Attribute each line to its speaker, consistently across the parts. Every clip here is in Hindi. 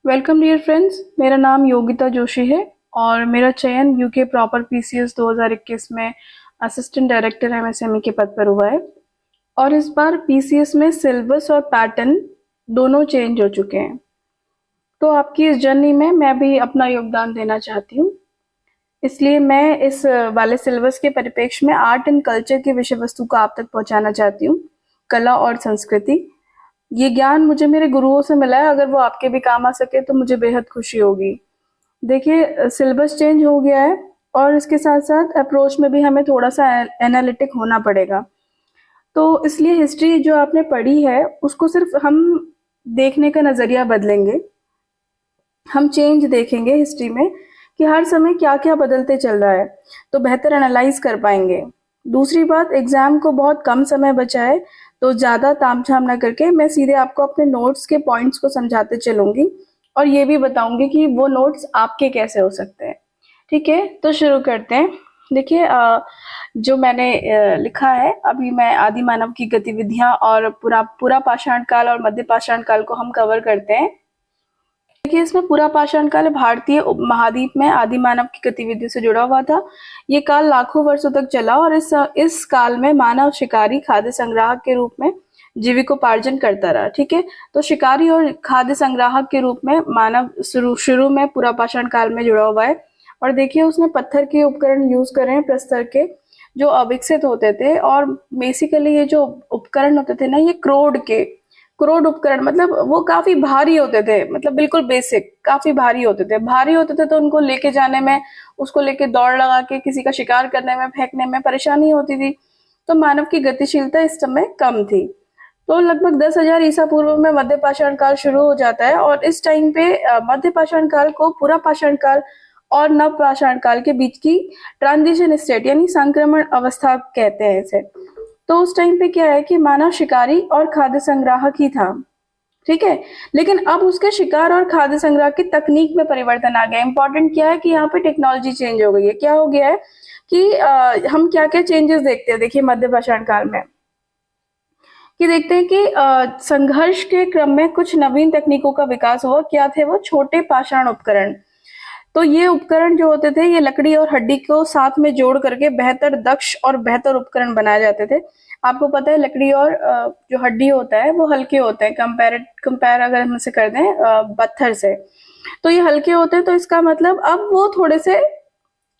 Speaker 1: वेलकम डियर फ्रेंड्स, मेरा नाम योगिता जोशी है और मेरा चयन यूके प्रॉपर पीसीएस 2021 में असिस्टेंट डायरेक्टर एमएसएमई के पद पर हुआ है। और इस बार पीसीएस में सिलेबस और पैटर्न दोनों चेंज हो चुके हैं। तो आपकी इस जर्नी में मैं भी अपना योगदान देना चाहती हूँ। इसलिए मैं इस वाले सिलेबस के परिप्रेक्ष्य में आर्ट एंड कल्चर की विषय वस्तु को आप तक पहुंचाना चाहती हूँ। कला और संस्कृति, ये ज्ञान मुझे मेरे गुरुओं से मिला है। अगर वो आपके भी काम आ सके तो मुझे बेहद खुशी होगी। देखिए, सिलेबस चेंज हो गया है और इसके साथ साथ अप्रोच में भी हमें थोड़ा सा एनालिटिक होना पड़ेगा। तो इसलिए हिस्ट्री जो आपने पढ़ी है उसको सिर्फ हम देखने का नजरिया बदलेंगे। हम चेंज देखेंगे हिस्ट्री में कि हर समय क्या क्या बदलते चल रहा है, तो बेहतर एनालाइज कर पाएंगे। दूसरी बात, एग्जाम को बहुत कम समय बचा है, तो ज्यादा तामझाम ना करके मैं सीधे आपको अपने नोट्स के पॉइंट्स को समझाते चलूंगी और ये भी बताऊंगी कि वो नोट्स आपके कैसे हो सकते हैं। ठीक है, तो शुरू करते हैं। देखिए, जो मैंने लिखा है, अभी मैं आदि मानव की गतिविधियां और पूरा पूरा पाषाण काल और मध्य पाषाण काल को हम कवर करते हैं। देखिए, इसमें पूरा पाषाण काल भारतीय उपमहाद्वीप में आदि मानव की गतिविधि से जुड़ा हुआ था। ये काल लाखों वर्षों तक चला और इस काल में मानव शिकारी खाद्य संग्राहक के रूप में जीविकोपार्जन करता रहा। ठीक है, तो शिकारी और खाद्य संग्राहक के रूप में मानव शुरू में पूरा पाषाण काल में जुड़ा हुआ है। और देखिए, उसने पत्थर के उपकरण यूज करे हैं, प्रस्तर के, जो अविकसित होते थे। और बेसिकली ये जो उपकरण होते थे ना, ये क्रोड उपकरण, मतलब वो काफी भारी होते थे, मतलब बिल्कुल बेसिक, काफी भारी होते थे तो उनको लेके जाने में, उसको लेके दौड़ लगा के किसी का शिकार करने में, फेंकने में परेशानी होती थी। तो मानव की गतिशीलता इस समय कम थी। तो लगभग 10,000 ईसा पूर्व में मध्य पाषाण काल शुरू हो जाता है और इस टाइम पे मध्य पाषाण काल को पूरा पाषाण काल और नव पाषाण काल के बीच की ट्रांजिशन स्टेट यानी संक्रमण अवस्था कहते हैं इसे। तो उस टाइम पे क्या है कि मानव शिकारी और खाद्य संग्राहक ही था। ठीक है, लेकिन अब उसके शिकार और खाद्य संग्रह की तकनीक में परिवर्तन आ गया। इंपॉर्टेंट क्या है कि यहाँ पे टेक्नोलॉजी चेंज हो गई है। क्या हो गया है कि हम क्या क्या चेंजेस देखते हैं। देखिए, मध्य पाषाण काल में कि देखते हैं कि संघर्ष के क्रम में कुछ नवीन तकनीकों का विकास हुआ। क्या थे वो? छोटे पाषाण उपकरण। तो ये उपकरण जो होते थे, ये लकड़ी और हड्डी को साथ में जोड़ करके बेहतर दक्ष और बेहतर उपकरण बनाए जाते थे। आपको पता है, लकड़ी और जो हड्डी होता है वो हल्के होते हैं, कंपेयर अगर हम इसे कर दें पत्थर से, तो ये हल्के होते हैं। तो इसका मतलब अब वो थोड़े से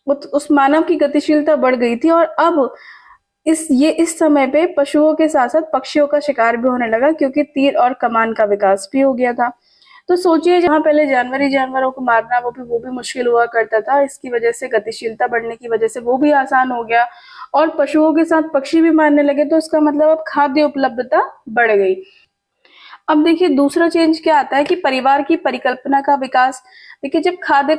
Speaker 1: उस मानव की गतिशीलता बढ़ गई थी और अब इस समय पे पशुओं के साथ साथ पक्षियों का शिकार भी होने लगा, क्योंकि तीर और कमान का विकास भी हो गया था। तो सोचिए, जहां पहले जानवरों को मारना वो भी मुश्किल हुआ करता था, इसकी वजह से गतिशीलता बढ़ने की वजह से वो भी आसान हो गया और पशुओं के साथ पक्षी भी मारने लगे। तो इसका मतलब अब खाद्य उपलब्धता बढ़ गई। अब देखिए, दूसरा चेंज क्या आता है कि परिवार की परिकल्पना का विकास। देखिए, जब खाद्य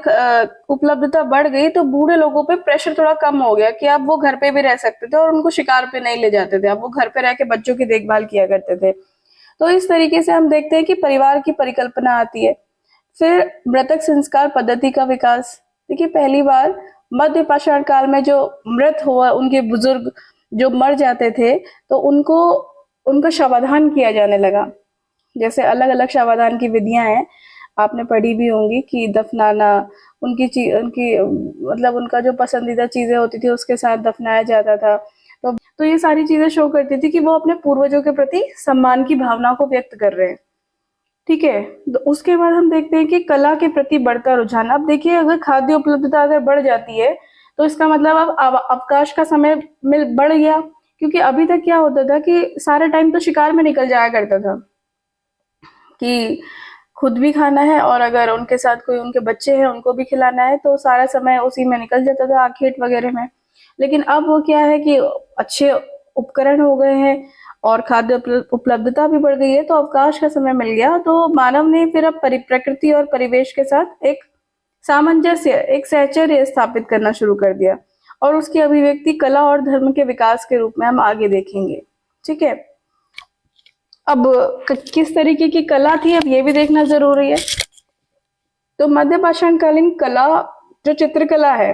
Speaker 1: उपलब्धता बढ़ गई तो बूढ़े लोगों पे प्रेशर थोड़ा कम हो गया कि अब वो घर पे भी रह सकते थे और उनको शिकार पे नहीं ले जाते थे। अब वो घर पे रह के बच्चों की देखभाल किया करते थे। तो इस तरीके से हम देखते हैं कि परिवार की परिकल्पना आती है। फिर मृतक संस्कार पद्धति का विकास। देखिए, पहली बार मध्य पाषाण काल में जो मृत हुआ, उनके बुजुर्ग जो मर जाते थे, तो उनका शवाधान किया जाने लगा। जैसे अलग अलग शवाधान की विधियां हैं, आपने पढ़ी भी होंगी कि दफनाना, उनकी मतलब उनका जो पसंदीदा चीजें होती थी उसके साथ दफनाया जाता था। तो ये सारी चीजें शो करती थी कि वो अपने पूर्वजों के प्रति सम्मान की भावना को व्यक्त कर रहे हैं। ठीक है, तो उसके बाद हम देखते हैं कि कला के प्रति बढ़ता रुझान। अब देखिए, अगर खाद्य उपलब्धता अगर बढ़ जाती है तो इसका मतलब अब अवकाश का समय मिल बढ़ गया, क्योंकि अभी तक क्या होता था कि सारा टाइम तो शिकार में निकल जाया करता था कि खुद भी खाना है और अगर उनके साथ कोई उनके बच्चे हैं उनको भी खिलाना है, तो सारा समय उसी में निकल जाता था, आखेट वगैरह में। लेकिन अब वो क्या है कि अच्छे उपकरण हो गए हैं और खाद्य उपलब्धता भी बढ़ गई है, तो अवकाश का समय मिल गया। तो मानव ने फिर अब प्रकृति और परिवेश के साथ एक सामंजस्य, एक सहचर्य स्थापित करना शुरू कर दिया और उसकी अभिव्यक्ति कला और धर्म के विकास के रूप में हम आगे देखेंगे। ठीक है, अब किस तरीके की कला थी, अब ये भी देखना जरूरी है। तो मध्य पाषाण कालीन कला, जो चित्रकला है,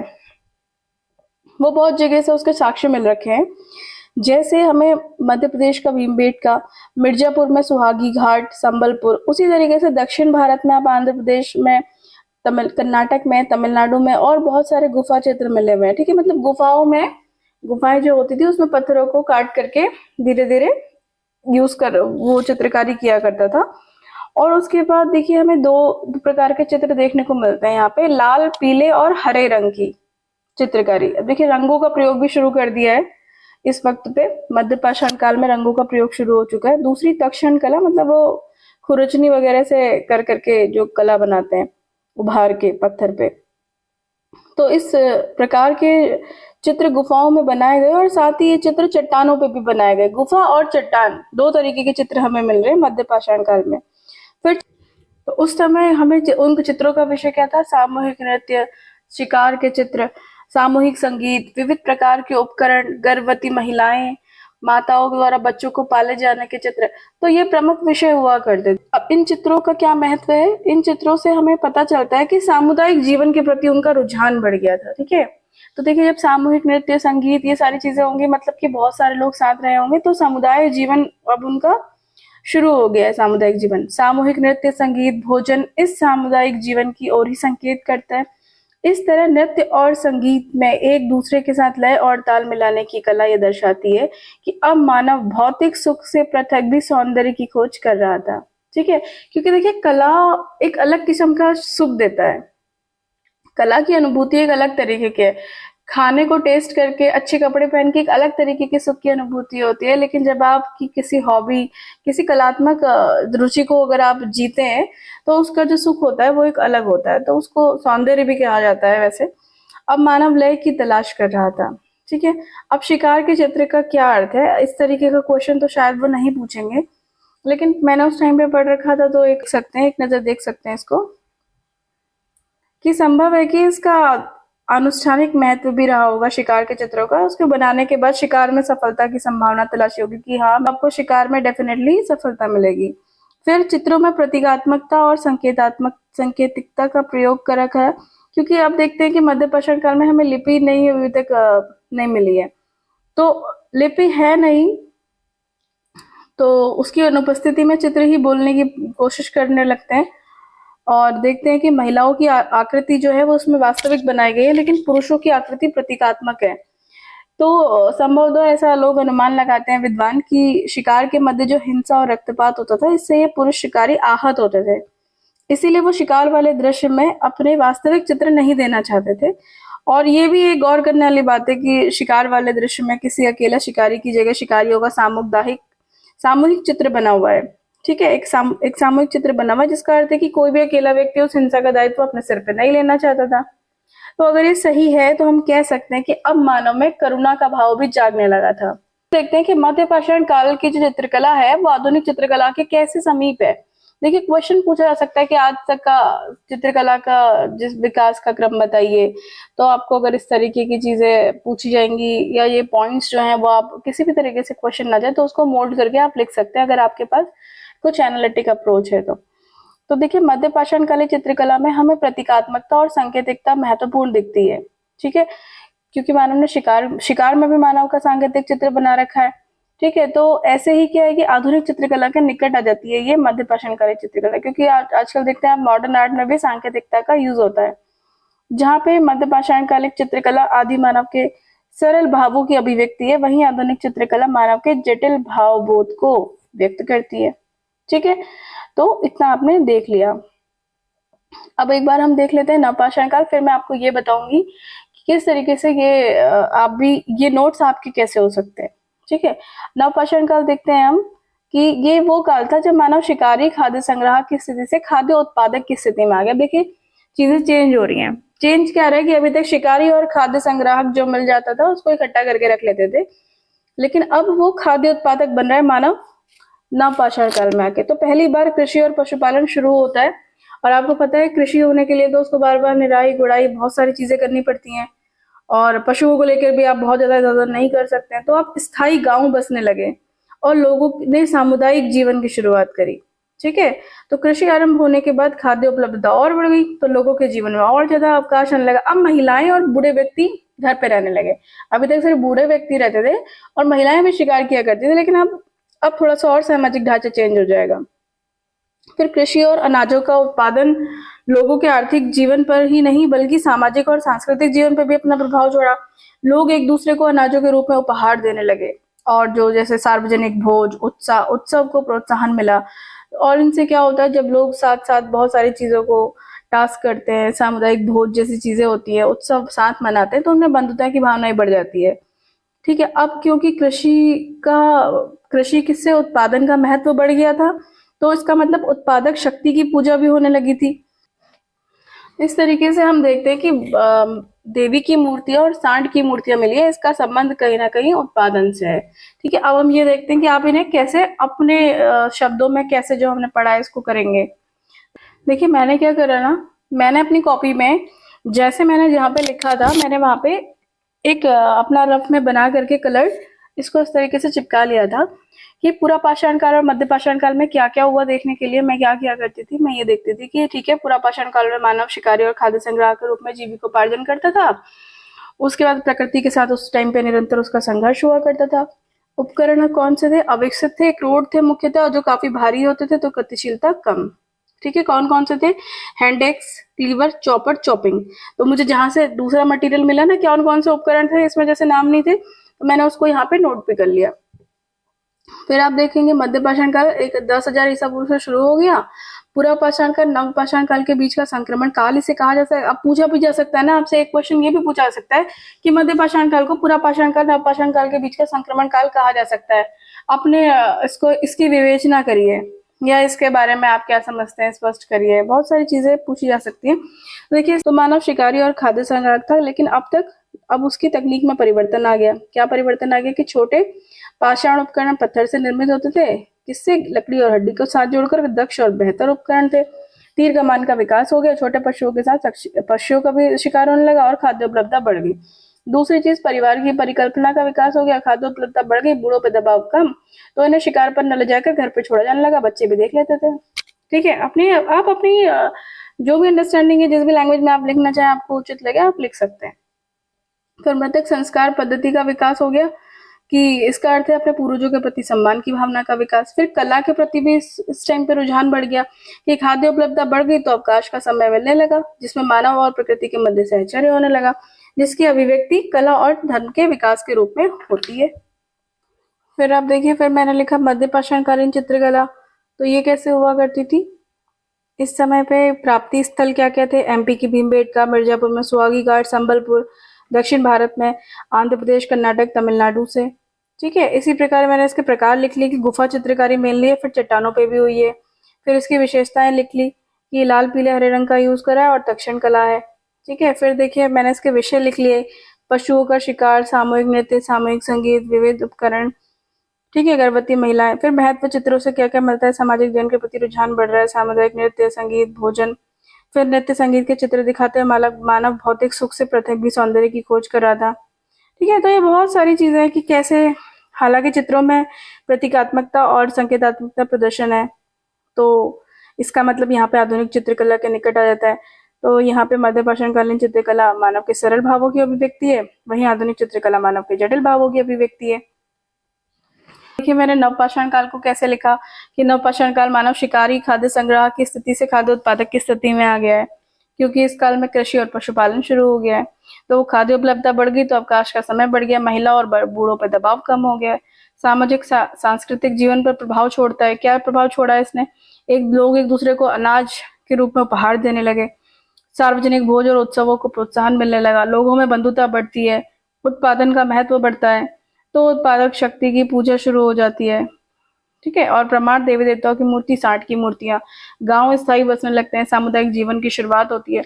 Speaker 1: वो बहुत जगह से उसके साक्ष्य मिल रखे हैं। जैसे हमें मध्य प्रदेश का भीमबेटका, मिर्जापुर में सुहागी घाट, संबलपुर, उसी तरीके से दक्षिण भारत में आप आंध्र प्रदेश में, कर्नाटक में, तमिलनाडु में और बहुत सारे गुफा चित्र मिले हुए हैं। ठीक है, मतलब गुफाएं जो होती थी उसमें पत्थरों को काट करके धीरे धीरे वो चित्रकारी किया करता था। और उसके बाद देखिए हमें दो प्रकार के चित्र देखने को मिलते हैं यहाँ पे, लाल, पीले और हरे रंग की चित्रकारी। अब देखिए रंगों का प्रयोग भी शुरू कर दिया है इस वक्त पे, मध्य पाषाण काल में रंगों का प्रयोग शुरू हो चुका है। दूसरी तक्षण कला, मतलब वो खुरचनी वगैरह से कर करके जो कला बनाते हैं उभार के पत्थर पे, तो इस प्रकार के चित्र गुफाओं में बनाए गए और साथ ही ये चित्र चट्टानों पे भी बनाए गए। गुफा और चट्टान दो तरीके के चित्र हमें मिल रहे हैं मध्य पाषाण काल में। फिर तो उस समय हमें उन चित्रों का विषय क्या था, सामूहिक नृत्य, शिकार के चित्र, सामूहिक संगीत, विविध प्रकार के उपकरण, गर्भवती महिलाएं, माताओं द्वारा बच्चों को पाले जाने के चित्र, तो ये प्रमुख विषय हुआ करते थे। अब इन चित्रों का क्या महत्व है, इन चित्रों से हमें पता चलता है कि सामुदायिक जीवन के प्रति उनका रुझान बढ़ गया था। ठीक है, तो देखिए जब सामूहिक नृत्य, संगीत, ये सारी चीजें होंगी, मतलब कि बहुत सारे लोग साथ रहे होंगे, तो समुदाय जीवन अब उनका शुरू हो गया है। सामुदायिक जीवन, सामूहिक नृत्य, संगीत, भोजन इस सामुदायिक जीवन की ओर ही संकेत करता है। इस तरह नृत्य और संगीत में एक दूसरे के साथ लय और ताल मिलाने की कला ये दर्शाती है कि अब मानव भौतिक सुख से पृथक भी सौंदर्य की खोज कर रहा था। ठीक है, क्योंकि देखिए कला एक अलग किस्म का सुख देता है, कला की अनुभूति एक अलग तरीके की है। खाने को टेस्ट करके, अच्छे कपड़े पहन के एक अलग तरीके की सुख की अनुभूति होती है, लेकिन जब आपकी किसी हॉबी, किसी कलात्मक रुचि को अगर आप जीते हैं तो उसका जो सुख होता है वो एक अलग होता है, तो उसको सौंदर्य भी कहा जाता है वैसे। अब मानव लय की तलाश कर रहा था। ठीक है, अब शिकार के चित्र का क्या अर्थ है, इस तरीके का क्वेश्चन तो शायद वो नहीं पूछेंगे, लेकिन मैंने उस टाइम पे पढ़ रखा था, तो एक नजर देख सकते हैं इसको, कि संभव है कि इसका आनुष्ठानिक महत्व भी रहा होगा शिकार के चित्रों का। उसके बनाने के बाद शिकार में सफलता की संभावना तलाशी होगी कि हाँ आपको शिकार में डेफिनेटली सफलता मिलेगी। फिर चित्रों में प्रतीकात्मकता और संकेतिकता का प्रयोग कर रखा है, क्योंकि आप देखते हैं कि मध्य पाषाण काल में हमें लिपि नहीं अभी तक नहीं मिली है, तो लिपि है नहीं, तो उसकी अनुपस्थिति में चित्र ही बोलने की कोशिश करने लगते हैं। और देखते हैं कि महिलाओं की आकृति जो है वो उसमें वास्तविक बनाई गई है, लेकिन पुरुषों की आकृति प्रतीकात्मक है। तो संभवतः ऐसा लोग अनुमान लगाते हैं विद्वान कि शिकार के मध्य जो हिंसा और रक्तपात होता था, इससे ये पुरुष शिकारी आहत होते थे, इसीलिए वो शिकार वाले दृश्य में अपने वास्तविक चित्र नहीं देना चाहते थे। और ये भी एक गौर करने वाली बात है कि शिकार वाले दृश्य में किसी अकेला शिकारी की जगह शिकारियों का सामूहिक चित्र बना हुआ है। ठीक है, एक सामूहिक चित्र बना हुआ है, जिसका अर्थ है कि कोई भी अकेला व्यक्ति उस हिंसा का दायित्व अपने सिर पे नहीं लेना चाहता था। तो अगर ये सही है तो हम कह सकते हैं कि अब मानव में करुणा का भाव भी जागने लगा था। देखते हैं कि मध्य पाषाण काल की जो चित्रकला है वो आधुनिक चित्रकला के कैसे समीप है। देखिए क्वेश्चन पूछा जा सकता है कि आज तक का चित्रकला का जिस विकास का क्रम बताइए, तो आपको अगर इस तरीके की चीजें पूछी जाएंगी या ये पॉइंट्स जो हैं वो आप किसी भी तरीके से क्वेश्चन ना जाए तो उसको मोल्ड करके आप लिख सकते हैं, अगर आपके पास कुछ एनालिटिक अप्रोच है तो देखिए मध्य पाषाण कालीन चित्रकला में हमें प्रतीकात्मकता और सांकेतिकता महत्वपूर्ण दिखती है। ठीक है, क्योंकि मानव ने शिकार में भी मानव का सांकेतिक चित्र बना रखा है। ठीक है, तो ऐसे ही क्या है कि आधुनिक चित्रकला के निकट आ जाती है ये मध्य पाषाण कालीन चित्रकला, क्योंकि आजकल देखते हैं आप मॉडर्न आर्ट में भी सांकेतिकता का यूज होता है, जहाँ पे मध्य पाषाण कालीन चित्रकला आदि मानव के सरल भावों की अभिव्यक्ति है, वहीं आधुनिक चित्रकला मानव के जटिल भावबोध को व्यक्त करती है। ठीक है, तो इतना आपने देख लिया। अब एक बार हम देख लेते हैं नवपाषाण काल, फिर मैं आपको ये बताऊंगी कि किस तरीके से ये नोट्स आपके कैसे हो सकते हैं। ठीक है, नवपाषाण काल देखते हैं हम कि ये वो काल था जब मानव शिकारी खाद्य संग्राहक की स्थिति से खाद्य उत्पादक की स्थिति में आ गया। देखिए चीजें चेंज हो रही हैं। चेंज क्या रहा है कि अभी तक शिकारी और खाद्य संग्राहक जो मिल जाता था उसको इकट्ठा करके रख लेते थे, लेकिन अब वो खाद्य उत्पादक बन रहा है मानव नवपाषाण काल में आके। तो पहली बार कृषि और पशुपालन शुरू होता है, और आपको पता है कृषि होने के लिए तो उसको बार बार निराई गुड़ाई बहुत सारी चीजें करनी पड़ती हैं, और पशुओं को लेकर भी आप बहुत ज्यादा नहीं कर सकते हैं। तो आप स्थायी गांव बसने लगे और लोगों ने सामुदायिक जीवन की शुरुआत करी। ठीक है, तो कृषि आरंभ होने के बाद खाद्य उपलब्धता और बढ़ गई, तो लोगों के जीवन में और ज्यादा अवकाश आने लगा। अब महिलाएं और बूढ़े व्यक्ति घर पे रहने लगे। अभी तक सिर्फ बूढ़े व्यक्ति रहते थे और महिलाएं भी शिकार किया करती थी, लेकिन अब थोड़ा सा और सामाजिक ढांचा चेंज हो जाएगा। फिर कृषि और अनाजों का उत्पादन लोगों के आर्थिक जीवन पर ही नहीं बल्कि सामाजिक और सांस्कृतिक जीवन पर भी अपना प्रभाव छोड़ा। लोग एक दूसरे को अनाजों के रूप में उपहार देने लगे और जो जैसे सार्वजनिक भोज उत्सव को प्रोत्साहन मिला। और इनसे क्या होता है, जब लोग साथ साथ बहुत सारी चीजों को टास्क करते हैं, सामुदायिक भोज जैसी चीजें होती है, उत्सव साथ मनाते हैं, तो उनमें बंधुता की भावनाएं बढ़ जाती है। ठीक है, अब क्योंकि कृषि किससे उत्पादन का महत्व बढ़ गया था, तो इसका मतलब उत्पादक शक्ति की पूजा भी होने लगी थी। इस तरीके से हम देखते हैं कि देवी की मूर्तियां और सांड की मूर्तियां मिली है, इसका संबंध कहीं ना कहीं उत्पादन से है। ठीक है, अब हम ये देखते हैं कि आप इन्हें कैसे अपने शब्दों में कैसे जो हमने पढ़ा है इसको करेंगे। देखिए मैंने क्या करा ना, मैंने अपनी कॉपी में जैसे मैंने जहाँ पे लिखा था, मैंने वहां पे एक अपना रफ में बना करके कलर इसको इस तरीके से चिपका लिया था कि पूरा पाषाण काल और मध्य पाषाण काल में क्या क्या हुआ देखने के लिए मैं क्या किया करती थी। मैं ये देखती थी कि ठीक है, पूरा पाषाण काल में मानव शिकारी और खाद्य संग्राहक के रूप में जीविकोपार्जन करता था। उसके बाद प्रकृति के साथ उस टाइम पे निरंतर उसका संघर्ष हुआ करता था। उपकरण कौन से थे? अविकसित थे, क्रूड थे मुख्यतः, और जो काफी भारी होते थे, तो गतिशीलता कम। ठीक है, कौन कौन से थे? Hand axe, cleaver, chopper, chopping. तो मुझे जहां से दूसरा मटेरियल मिला ना, कौन कौन से उपकरण थे, इसमें जैसे नाम नहीं थे, तो मैंने उसको यहाँ पे नोट भी कर लिया। फिर आप देखेंगे मध्य पाषाण काल एक 10,000 ईसा पूर्व से शुरू हो गया। पूरा पाषाण काल नव पाषाण काल के बीच का संक्रमण काल इसे कहा जा सकता है। अब पूछा भी जा सकता है ना आपसे, एक क्वेश्चन ये भी पूछा जा सकता है कि मध्य पाषाण काल को पूरा पाषाण काल नव पाषाण काल के बीच का संक्रमण काल कहा जा सकता है। अपने इसकी विवेचना करिए, या इसके बारे में आप क्या समझते हैं स्पष्ट करिए। बहुत सारी चीजें पूछी जा सकती हैं। देखिए, तो मानव शिकारी और खाद्य संग्राहक था, लेकिन अब उसकी तकनीक में परिवर्तन आ गया। क्या परिवर्तन आ गया कि छोटे पाषाण उपकरण पत्थर से निर्मित होते थे, किससे? लकड़ी और हड्डी को साथ जोड़कर दक्ष और बेहतर उपकरण थे। तीर कमान का विकास हो गया, छोटे पशुओं के साथ पशुओं का भी शिकार होने लगा और खाद्य उपलब्धता बढ़ गई। दूसरी चीज, परिवार की परिकल्पना का विकास हो गया, खाद्य उपलब्धता बढ़ गई, बूढ़ों पे दबाव कम, तो इन्हें शिकार पर न ले जाकर घर पे छोड़ा जाने लगा, बच्चे भी देख लेते थे। ठीक है, आप अपनी जो भी अंडरस्टैंडिंग है, जिस भी लैंग्वेज में आप लिखना चाहें, आपको उचित लगे आप लिख सकते हैं। फिर मृतक संस्कार पद्धति का विकास हो गया कि इसका अर्थ है अपने पूर्वजों के प्रति सम्मान की भावना का विकास। फिर कला के प्रति भी इस टाइम पे रुझान बढ़ गया कि खाद्य उपलब्धता बढ़ गई तो अवकाश का समय मिलने लगा, जिसमें मानव और प्रकृति के मध्य सहचर्य होने लगा, जिसकी अभिव्यक्ति कला और धर्म के विकास के रूप में होती है। फिर आप देखिए, फिर मैंने लिखा मध्य पाषाणकालीन चित्रकला। तो ये कैसे हुआ करती थी? इस समय पे प्राप्ति स्थल क्या क्या थे? एमपी की भीमबेटका, मिर्जापुर में सुहागी घाट, संबलपुर, दक्षिण भारत में आंध्र प्रदेश, कर्नाटक, तमिलनाडु से। ठीक है, इसी प्रकार मैंने इसके प्रकार लिख लिए कि गुफा चित्रकारी मेनली है, फिर चट्टानों पे भी हुई है। फिर इसकी विशेषताएं लिख ली कि लाल पीले हरे रंग का यूज करा है और दक्षिण कला है। ठीक है, फिर देखिए मैंने इसके विषय लिख लिए, पशुओं का शिकार, सामूहिक नृत्य, सामूहिक संगीत, विविध उपकरण। ठीक है, गर्भवती महिलाएं। फिर महत्व चित्रों से क्या क्या मिलता है? सामाजिक जीवन के प्रति रुझान बढ़ रहा है, सामुदायिक नृत्य, संगीत, भोजन। फिर नृत्य संगीत के चित्र दिखाते हुए मानव भौतिक सुख से पृथक सौंदर्य की खोज कर रहा था। ठीक है, तो ये बहुत सारी चीजें हैं कि कैसे, हालांकि चित्रों में प्रतीकात्मकता और संकेतात्मकता प्रदर्शन है, तो इसका मतलब यहाँ पे आधुनिक चित्रकला के निकट आ जाता है। तो यहाँ पे मध्य पाषाणकालीन चित्रकला मानव के सरल भावों की अभिव्यक्ति है, वहीं आधुनिक चित्रकला मानव के जटिल भावों की अभिव्यक्ति है। देखिए मैंने नवपाषाण काल को कैसे लिखा कि नवपाषाण काल मानव शिकारी खाद्य संग्रह की स्थिति से खाद्य उत्पादक की स्थिति में आ गया है, क्योंकि इस काल में कृषि और पशुपालन शुरू हो गया है। तो वो खाद्य उपलब्धता बढ़ गई तो अवकाश का समय बढ़ गया, महिला और बूढ़ों पर दबाव कम हो गया। सामाजिक सांस्कृतिक जीवन पर प्रभाव छोड़ता है। क्या प्रभाव छोड़ा है इसने? लोग एक दूसरे को अनाज के रूप में उपहार देने लगे, सार्वजनिक भोज और उत्सवों को प्रोत्साहन मिलने लगा, लोगों में बंधुता बढ़ती है, उत्पादन का महत्व बढ़ता है, तो उत्पादक शक्ति की पूजा शुरू हो जाती है। ठीक है, और प्रमाण देवी देवताओं की मूर्ति, सांड की मूर्तियां, गांव स्थायी बसने लगते हैं, सामुदायिक जीवन की शुरुआत होती है।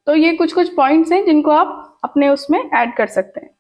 Speaker 1: तो ये कुछ कुछ पॉइंट्स हैं जिनको आप अपने उसमें ऐड कर सकते हैं।